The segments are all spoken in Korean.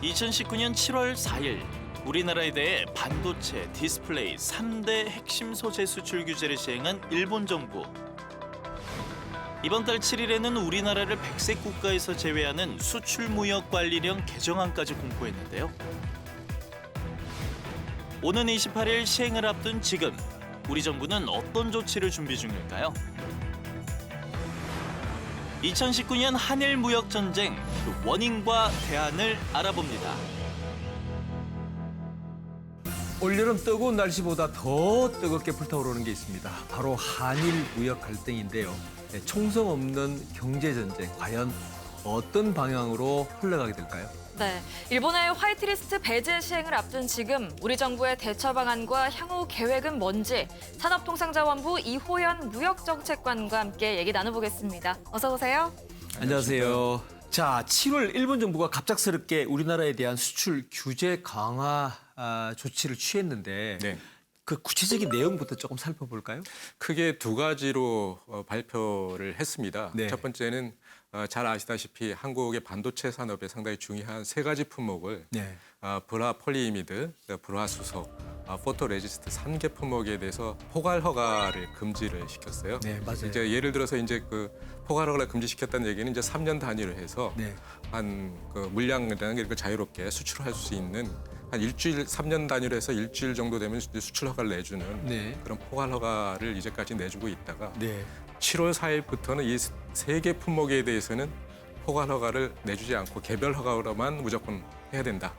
2019년 7월 4일 우리나라에 대해 반도체, 디스플레이 3대 핵심 소재 수출 규제를 시행한 일본 정부. 이번 달 7일에는 우리나라를 백색 국가에서 제외하는 수출무역관리령 개정안까지 공포했는데요. 오는 28일 시행을 앞둔 지금 우리 정부는 어떤 조치를 준비 중일까요? 2019년 한일 무역 전쟁 그 원인과 대안을 알아봅니다. 올여름 뜨거운 날씨보다 더 뜨겁게 불타오르는 게 있습니다. 바로 한일 무역 갈등인데요. 총성 없는 경제 전쟁, 과연 어떤 방향으로 흘러가게 될까요? 네, 일본의 화이트리스트 배제 시행을 앞둔 지금 우리 정부의 대처 방안과 향후 계획은 뭔지 산업통상자원부 이호연 무역정책관과 함께 얘기 나눠보겠습니다. 어서 오세요. 안녕하세요. 자, 7월 일본 정부가 갑작스럽게 우리나라에 대한 수출 규제 강화 조치를 취했는데 네. 그 구체적인 내용부터 조금 살펴볼까요? 크게 두 가지로 발표를 했습니다. 네. 첫 번째는 잘 아시다시피 한국의 반도체 산업에 상당히 중요한 세 가지 품목을 네. 불화 폴리이미드, 불화 수소, 포토레지스트 3개 품목에 대해서 포괄 허가를 금지를 시켰어요. 네, 맞아요. 이제 예를 들어서 이제 그 포괄 허가를 금지시켰다는 얘기는 이제 3년 단위로 해서 네. 한 그 물량이라는 게 자유롭게 수출할 수 있는 한 일주일 3년 단위로 해서 일주일 정도 되면 이제 수출 허가를 내주는 네. 그런 포괄 허가를 이제까지 내주고 있다가 네. 7월 4일부터는 이 세 개 품목에 대해서는 포괄 허가를 내주지 않고 개별 허가로만 무조건 해야 된다.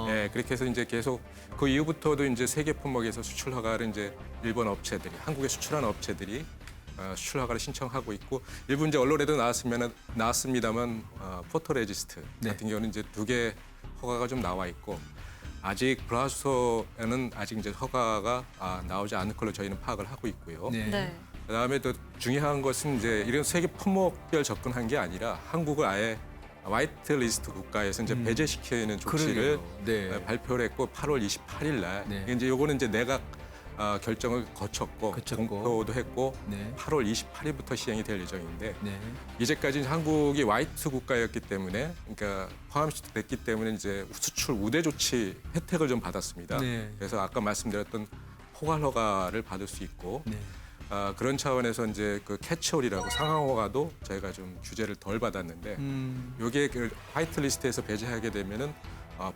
네, 그렇게 해서 이제 계속 그 이후부터도 이제 세 개 품목에서 수출 허가를 이제 일본 업체들이 한국에 수출하는 업체들이 수출 허가를 신청하고 있고 일부 이제 언론에도 나왔습니다만 포토레지스트 네. 같은 경우는 이제 2개 허가가 좀 나와 있고 아직 브라수소에는 아직 이제 허가가 나오지 않을 걸로 저희는 파악을 하고 있고요. 네. 네. 그다음에 또 중요한 것은 이제 이런 세계 품목별 접근한 게 아니라 한국을 아예 화이트 리스트 국가에서 이제 배제시키는 조치를 그러게요. 네. 발표를 했고 8월 28일 날 네. 이제 요거는 이제 내각 결정을 거쳤고 공표도 했고 네. 8월 28일부터 시행이 될 예정인데 네. 이제까지 한국이 화이트 국가였기 때문에 그러니까 포함됐기 때문에 이제 수출 우대 조치 혜택을 좀 받았습니다. 네. 그래서 아까 말씀드렸던 포괄 허가를 받을 수 있고 네. 그런 차원에서 이제 그 캐치홀이라고 상하허가도 저희가 좀 규제를 덜 받았는데 요게 그 화이트 리스트에서 배제하게 되면은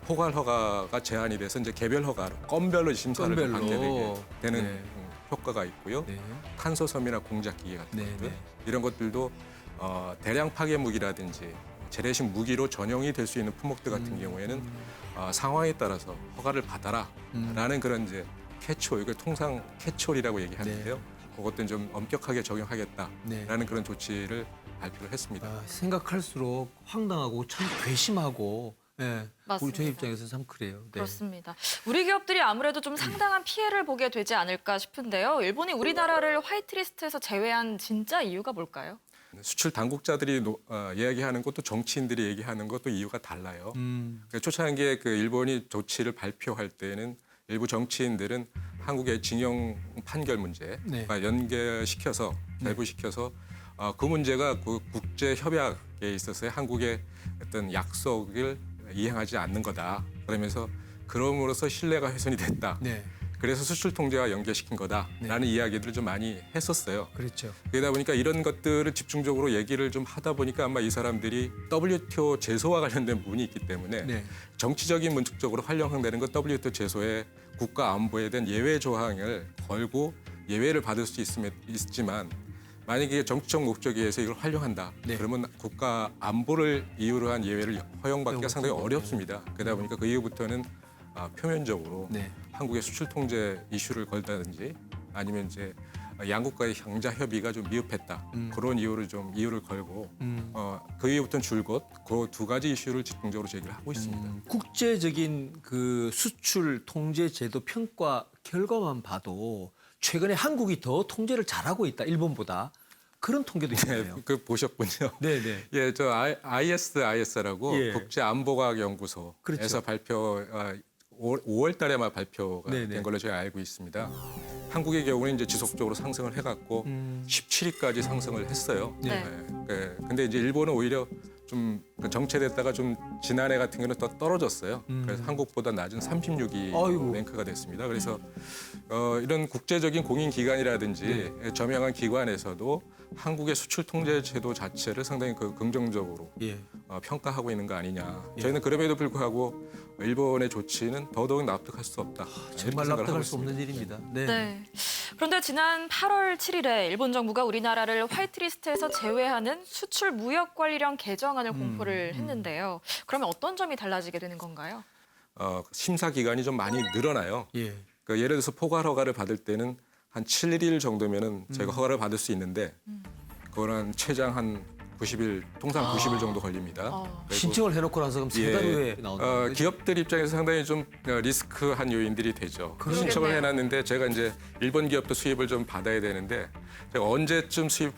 포괄 허가가 제한이 돼서 이제 개별 허가로 건별로 심사를 좀 받게 되게 되는 네. 효과가 있고요. 네. 탄소섬이나 공작기계 같은 네, 것들 네. 이런 것들도 대량 파괴 무기라든지 재래식 무기로 전용이 될 수 있는 품목들 같은 경우에는 상황에 따라서 허가를 받아라라는 그런 이제 캐치홀, 이걸 통상 캐치홀이라고 얘기하는데요. 그것도 좀 엄격하게 적용하겠다라는 네. 그런 조치를 발표를 했습니다. 생각할수록 황당하고 참 괘씸하고 우리 맞습니다. 저희 입장에서 참 그래요. 네. 그렇습니다. 우리 기업들이 아무래도 좀 상당한 피해를 보게 되지 않을까 싶은데요. 일본이 우리나라를 화이트리스트에서 제외한 진짜 이유가 뭘까요? 수출 당국자들이 이야기하는 것도 정치인들이 얘기하는 것도 이유가 달라요. 초창기에 그 일본이 조치를 발표할 때는 일부 정치인들은 한국의 징용 판결 문제와 네. 연계시켜서 결부시켜서 그 문제가 그 국제 협약에 있어서의 한국의 어떤 약속을 이행하지 않는 거다. 그러면서 그럼으로써 신뢰가 훼손이 됐다. 네. 그래서 수출 통제와 연계시킨 거다라는 이야기들을 좀 많이 했었어요. 그렇죠. 그러다 보니까 이런 것들을 집중적으로 얘기를 좀 하다 보니까 아마 이 사람들이 WTO 제소와 관련된 부분이 있기 때문에 네. 정치적인 문축적으로 활용되는 것 WTO 제소에 국가 안보에 대한 예외 조항을 걸고 예외를 받을 수 있지만 만약에 정치적 목적에 의해서 이걸 활용한다. 네. 그러면 국가 안보를 이유로 한 예외를 허용받기가 상당히 어렵습니다. 그러다 보니까 그 이후부터는 표면적으로 네. 한국의 수출 통제 이슈를 걸다든지 아니면 이제 양국과의 향자 협의가 좀 미흡했다. 그런 이유를 걸고 그 이후부터는 줄곧 그 두 가지 이슈를 집중적으로 제기를 하고 있습니다. 국제적인 그 수출 통제 제도 평가 결과만 봐도 최근에 한국이 더 통제를 잘하고 있다, 일본보다. 그런 통계도 있네요. 그 보셨군요. 네네. 예, 저 ISIS라고 예. 국제안보과학연구소에서 그렇죠. 5월 달에만 발표가 네네. 된 걸로 제가 알고 있습니다. 한국의 경우는 이제 지속적으로 상승을 해갖고 17위까지 상승을 했어요. 네. 근데 이제 일본은 오히려 좀 정체됐다가 좀 지난해 같은 경우는 더 떨어졌어요. 그래서 한국보다 낮은 36위 아이고. 랭크가 됐습니다. 그래서 이런 국제적인 공인기관이라든지 저명한 기관에서도 한국의 수출 통제 제도 자체를 상당히 긍정적으로 예. 평가하고 있는 거 아니냐. 저희는 그럼에도 불구하고 일본의 조치는 더더욱 납득할 수 없다. 이렇게 정말 생각을 하고 납득할 수 있습니다. 없는 일입니다. 네. 네. 그런데 지난 8월 7일에 일본 정부가 우리나라를 화이트리스트에서 제외하는 수출 무역 관리령 개정안을 공포를 했는데요. 그러면 어떤 점이 달라지게 되는 건가요? 심사 기간이 좀 많이 늘어나요. 예. 그러니까 예를 들어서 포괄 허가를 받을 때는 한 7일 정도면은 저희가 허가를 받을 수 있는데 그거는 최장 한 90일, 통상 90일 정도 걸립니다. 그리고 신청을 해놓고 나서 그럼 세 달 후에 나온다. 기업들 입장에서 상당히 좀 리스크한 요인들이 되죠. 그러겠네요. 신청을 해놨는데 제가 이제 일본 기업도 수입을 좀 받아야 되는데 제가 언제쯤 수출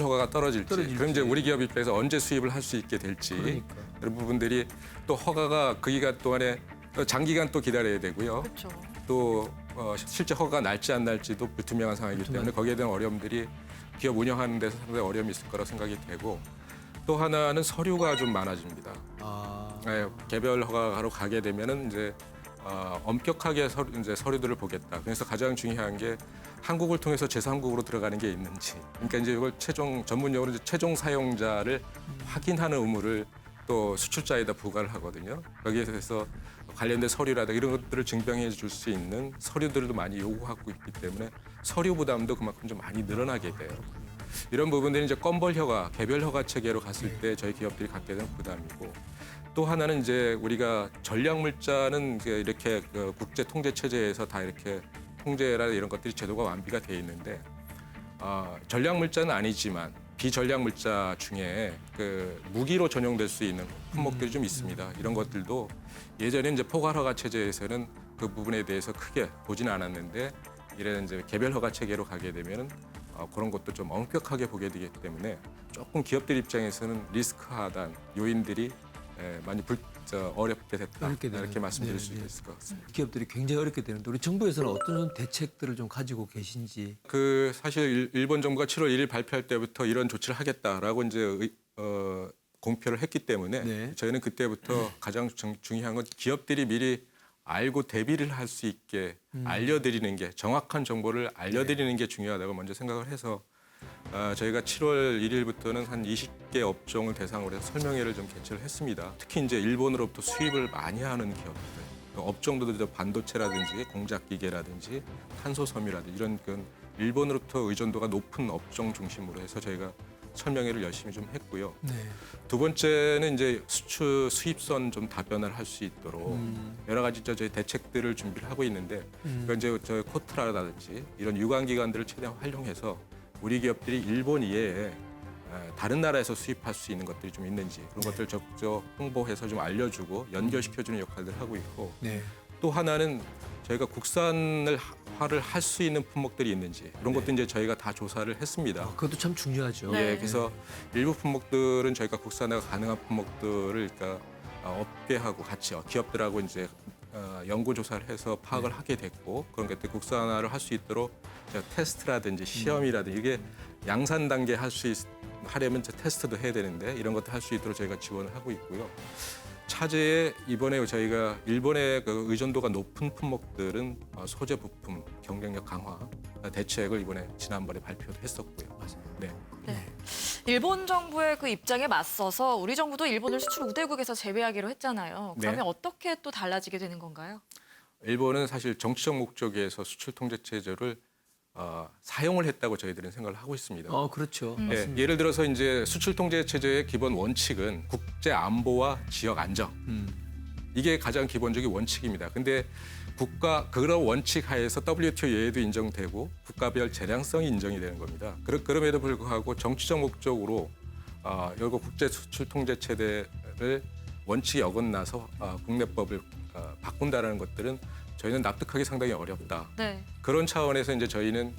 허가가 떨어질지, 그럼 이제 우리 기업 입장에서 언제 수입을 할 수 있게 될지 그러니까. 이런 부분들이 또 허가가 그 기간 동안에 장기간 또 기다려야 되고요. 그렇죠. 또 실제 허가가 날지 안 날지도 불투명한 상황이기 때문에 거기에 대한 어려움들이 기업 운영하는 데서 상당히 어려움이 있을 거라 생각이 되고 또 하나는 서류가 좀 많아집니다. 개별 허가로 가게 되면은 이제 엄격하게 서류들을 보겠다. 그래서 가장 중요한 게 한국을 통해서 제3국으로 들어가는 게 있는지. 그러니까 이제 이걸 전문용어로 이제 최종 사용자를 확인하는 의무를 또 수출자에다 부과를 하거든요. 거기에 대해서 관련된 서류라든가 이런 것들을 증명해 줄 수 있는 서류들도 많이 요구하고 있기 때문에 서류 부담도 그만큼 좀 많이 늘어나게 돼요. 이런 부분들이 이제 건벌 허가, 개별 허가 체계로 갔을 때 저희 기업들이 갖게 되는 부담이고 또 하나는 이제 우리가 전략 물자는 이렇게 국제 통제 체제에서 다 이렇게 통제라 이런 것들이 제도가 완비가 돼 있는데 전략 물자는 아니지만 비전략 물자 중에 무기로 전용될 수 있는 품목들이 좀 있습니다. 이런 것들도 예전에 이제 포괄 허가 체제에서는 그 부분에 대해서 크게 보지는 않았는데 이런 이제 개별 허가 체계로 가게 되면은 그런 것도 좀 엄격하게 보게 되기 때문에 조금 기업들 입장에서는 리스크하다는 요인들이 많이 어렵게 됐다. 어렵게 되는. 이렇게 말씀드릴 네, 수 네. 있을 것 같습니다. 기업들이 굉장히 어렵게 되는데 우리 정부에서는 어떤 대책들을 좀 가지고 계신지. 사실 일본 정부가 7월 1일 발표할 때부터 이런 조치를 하겠다라고 이제 공표를 했기 때문에 네. 저희는 그때부터 가장 중요한 건 기업들이 미리 알고 대비를 할 수 있게 알려드리는 게 정확한 정보를 알려드리는 게 중요하다고 먼저 생각을 해서 저희가 7월 1일부터는 한 20개 업종을 대상으로 해서 설명회를 좀 개최를 했습니다. 특히 이제 일본으로부터 수입을 많이 하는 기업들, 업종들도 반도체라든지 공작기계라든지 탄소섬유라든지 이런 일본으로부터 의존도가 높은 업종 중심으로 해서 저희가 설명회를 열심히 좀 했고요. 네. 두 번째는 이제 수입선 좀 다변화를 할 수 있도록 여러 가지 저희 대책들을 준비를 하고 있는데 그러니까 이제 저희 코트라라든지 이런 유관기관들을 최대한 활용해서 우리 기업들이 일본 이외에 다른 나라에서 수입할 수 있는 것들이 좀 있는지 그런 것들을 적극 홍보해서 좀 알려주고 연결시켜주는 역할들을 하고 있고 네. 또 하나는 저희가 국산화를 할 수 있는 품목들이 있는지 이런 것도 이제 저희가 다 조사를 했습니다. 그것도 참 중요하죠. 네. 예, 그래서 일부 품목들은 저희가 국산화가 가능한 품목들을 그러니까 업계하고 같이 기업들하고 이제 연구 조사를 해서 파악을 하게 됐고 그런 것들 국산화를 할 수 있도록 제가 테스트라든지 시험이라든지 이게 양산 단계 하려면 테스트도 해야 되는데 이런 것도 할 수 있도록 저희가 지원을 하고 있고요. 차제에 이번에 저희가 일본의 의존도가 높은 품목들은 소재 부품 경쟁력 강화 대책을 이번에 지난번에 발표를 했었고요. 맞습니다. 네. 네. 일본 정부의 그 입장에 맞서서 우리 정부도 일본을 수출 우대국에서 제외하기로 했잖아요. 그러면 네. 어떻게 또 달라지게 되는 건가요? 일본은 사실 정치적 목적에서 수출 통제 체제를 사용을 했다고 저희들은 생각을 하고 있습니다. 그렇죠. 예, 맞습니다. 예를 들어서 이제 수출 통제 체제의 기본 원칙은 국제 안보와 지역 안정. 이게 가장 기본적인 원칙입니다. 근데 그런 원칙 하에서 WTO 예외도 인정되고 국가별 재량성이 인정이 되는 겁니다. 그럼에도 불구하고 정치적 목적으로 이거 국제 수출 통제 체제를 원칙에 어긋나서 국내법을 바꾼다라는 것들은 저희는 납득하기 상당히 어렵다. 네. 그런 차원에서 이제 저희는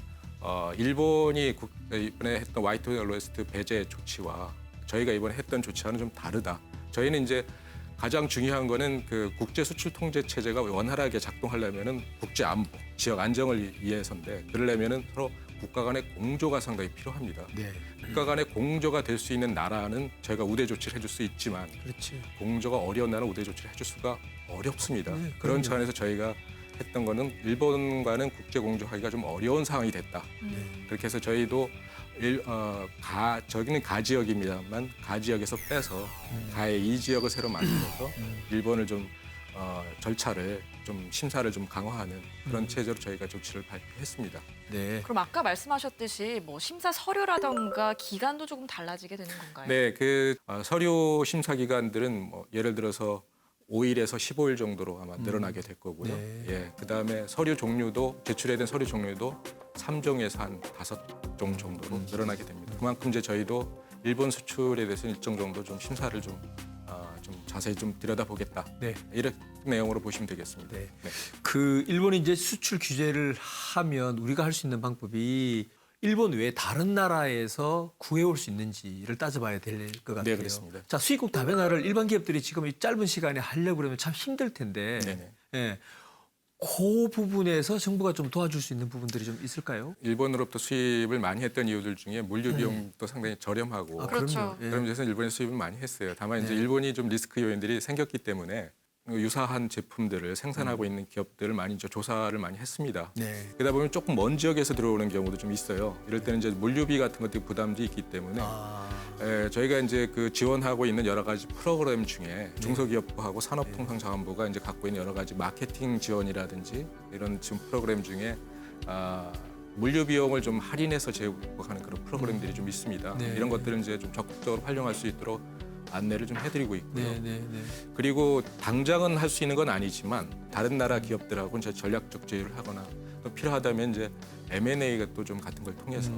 일본이 이번에 했던 화이트 리스트 배제 조치와 저희가 이번에 했던 조치와는 좀 다르다. 저희는 이제 가장 중요한 거는 국제 수출 통제 체제가 원활하게 작동하려면은 국제 안보, 지역 안정을 위해서인데 그러려면은 서로 국가 간의 공조가 상당히 필요합니다. 네. 국가 간의 공조가 될 수 있는 나라는 저희가 우대 조치를 해줄 수 있지만 그렇지. 공조가 어려운 나라는 우대 조치를 해줄 수가 어렵습니다. 네, 그런 그럼요. 차원에서 저희가 했던 거는 일본과는 국제 공조하기가 좀 어려운 상황이 됐다. 그렇게 해서 저희도 저기는 가 지역입니다만 가 지역에서 빼서 가의 이 지역을 새로 만들어서 일본을 좀 절차를 좀 심사를 좀 강화하는 그런 체제로 저희가 조치를 발표했습니다. 네. 그럼 아까 말씀하셨듯이 뭐 심사 서류라던가 기간도 조금 달라지게 되는 건가요? 네, 그 서류 심사 기간들은 뭐 예를 들어서 5일에서 15일 정도로 아마 늘어나게 될 거고요. 네. 예, 그다음에 서류 종류도 제출해야 된 서류 종류도 3종에서 한 5종 정도로 늘어나게 됩니다. 그만큼 이제 저희도 일본 수출에 대해서 일정 정도 좀 심사를 좀 자세히 좀 들여다보겠다. 네. 이런 내용으로 보시면 되겠습니다. 네. 네. 그 일본이 이제 수출 규제를 하면 우리가 할 수 있는 방법이 일본 외에 다른 나라에서 구해올 수 있는지를 따져봐야 될 것 같아요. 네, 그렇습니다. 자, 수입국 다변화를 일반 기업들이 지금 이 짧은 시간에 하려고 그러면 참 힘들 텐데, 네네. 예, 그 부분에서 정부가 좀 도와줄 수 있는 부분들이 좀 있을까요? 일본으로부터 수입을 많이 했던 이유들 중에 물류 비용도 상당히 저렴하고 그렇죠. 그럼요. 예. 그런 점에서 일본에 수입을 많이 했어요. 다만 이제 네. 일본이 좀 리스크 요인들이 생겼기 때문에 유사한 제품들을 생산하고 있는 기업들을 많이 이제 조사를 많이 했습니다. 네. 그러다 보면 조금 먼 지역에서 들어오는 경우도 좀 있어요. 이럴 때는 이제 물류비 같은 것들이 부담도 있기 때문에 저희가 이제 그 지원하고 있는 여러 가지 프로그램 중에 중소기업부하고 산업통상자원부가 이제 갖고 있는 여러 가지 마케팅 지원이라든지 이런 지금 프로그램 중에 물류 비용을 좀 할인해서 제공하는 그런 프로그램들이 좀 있습니다. 네. 이런 것들은 이제 좀 적극적으로 활용할 수 있도록 안내를 좀 해드리고 있고요. 네, 네, 네. 그리고 당장은 할 수 있는 건 아니지만 다른 나라 기업들하고 이제 전략적 제휴를 하거나 또 필요하다면 이제 M&A 또 좀 같은 걸 통해서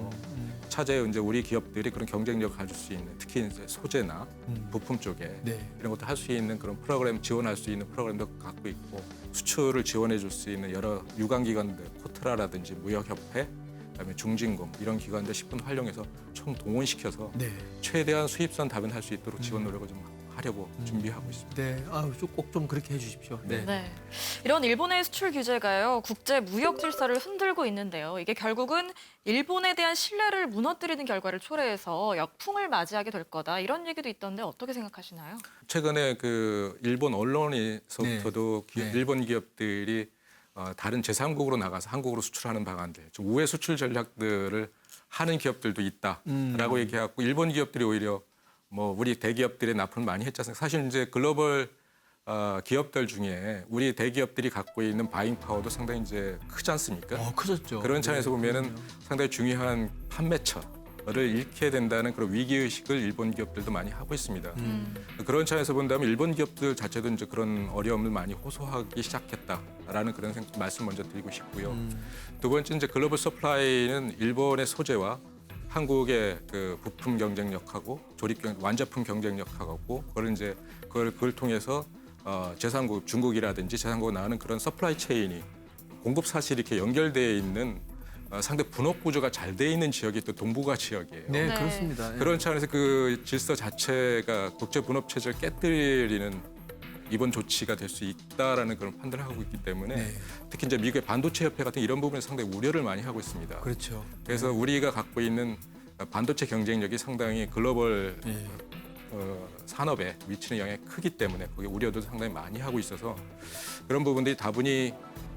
차제에 이제 우리 기업들이 그런 경쟁력을 가질 수 있는 특히 이제 소재나 부품 쪽에 네. 이런 것도 할 수 있는 그런 프로그램 지원할 수 있는 프로그램도 갖고 있고 수출을 지원해 줄 수 있는 여러 유관기관들 코트라라든지 무역협회 그다음에 중진공 이런 기관들 10분 활용해서 총 동원시켜서 네. 최대한 수입선 다변할 수 있도록 지원 노력을 좀 하려고 준비하고 있습니다. 네. 꼭 좀 그렇게 해주십시오. 네. 네. 이런 일본의 수출 규제가요, 국제 무역 질서를 흔들고 있는데요. 이게 결국은 일본에 대한 신뢰를 무너뜨리는 결과를 초래해서 역풍을 맞이하게 될 거다. 이런 얘기도 있던데 어떻게 생각하시나요? 최근에 그 일본 언론에서부터도 네. 일본 기업들이 다른 제3국으로 나가서 한국으로 수출하는 방안들, 좀 우회 수출 전략들을 하는 기업들도 있다라고 얘기하고 일본 기업들이 오히려 뭐 우리 대기업들의 납품을 많이 했지 않습니까? 사실 이제 글로벌 기업들 중에 우리 대기업들이 갖고 있는 바잉 파워도 상당히 이제 크지 않습니까? 커졌죠. 그런 차원에서 네, 보면은 그럼요. 상당히 중요한 판매처를 잃게 된다는 그런 위기 의식을 일본 기업들도 많이 하고 있습니다. 그런 차원에서 본다면 일본 기업들 자체도 이제 그런 어려움을 많이 호소하기 시작했다라는 그런 말씀 먼저 드리고 싶고요. 두 번째 이제 글로벌 서플라이는 일본의 소재와 한국의 그 부품 경쟁력하고 완제품 경쟁력하고 그걸 통해서 제3국 중국이라든지 제3국 나오는 그런 서플라이 체인이 공급 사실이 이렇게 연결되어 있는 상대 분업 구조가 잘 돼 있는 지역이 또 동북아 지역이에요. 네, 네. 그렇습니다. 그런 차원에서 그 질서 자체가 국제 분업 체제를 깨뜨리는 이번 조치가 될 수 있다라는 그런 판단을 하고 있기 때문에 네. 특히 이제 미국의 반도체 협회 같은 이런 부분에 상당히 우려를 많이 하고 있습니다. 그렇죠. 그래서 우리가 갖고 있는 반도체 경쟁력이 상당히 글로벌 네. 산업에 미치는 영향이 크기 때문에 거기에 우려도 상당히 많이 하고 있어서 그런 부분들이 다분히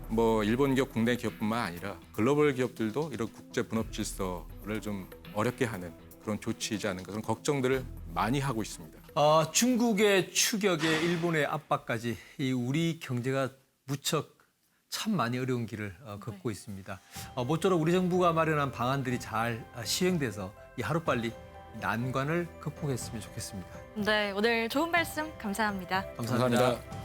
뭐 일본 기업, 국내 기업뿐만 아니라 글로벌 기업들도 이런 국제 분업 질서를 좀 어렵게 하는 그런 조치이지 않은가 그런 걱정들을 많이 하고 있습니다. 중국의 추격에 일본의 압박까지 우리 경제가 무척 참 많이 어려운 길을 걷고 있습니다. 모쪼록 우리 정부가 마련한 방안들이 잘 시행돼서 하루빨리 난관을 극복했으면 좋겠습니다. 네, 오늘 좋은 말씀 감사합니다. 감사합니다.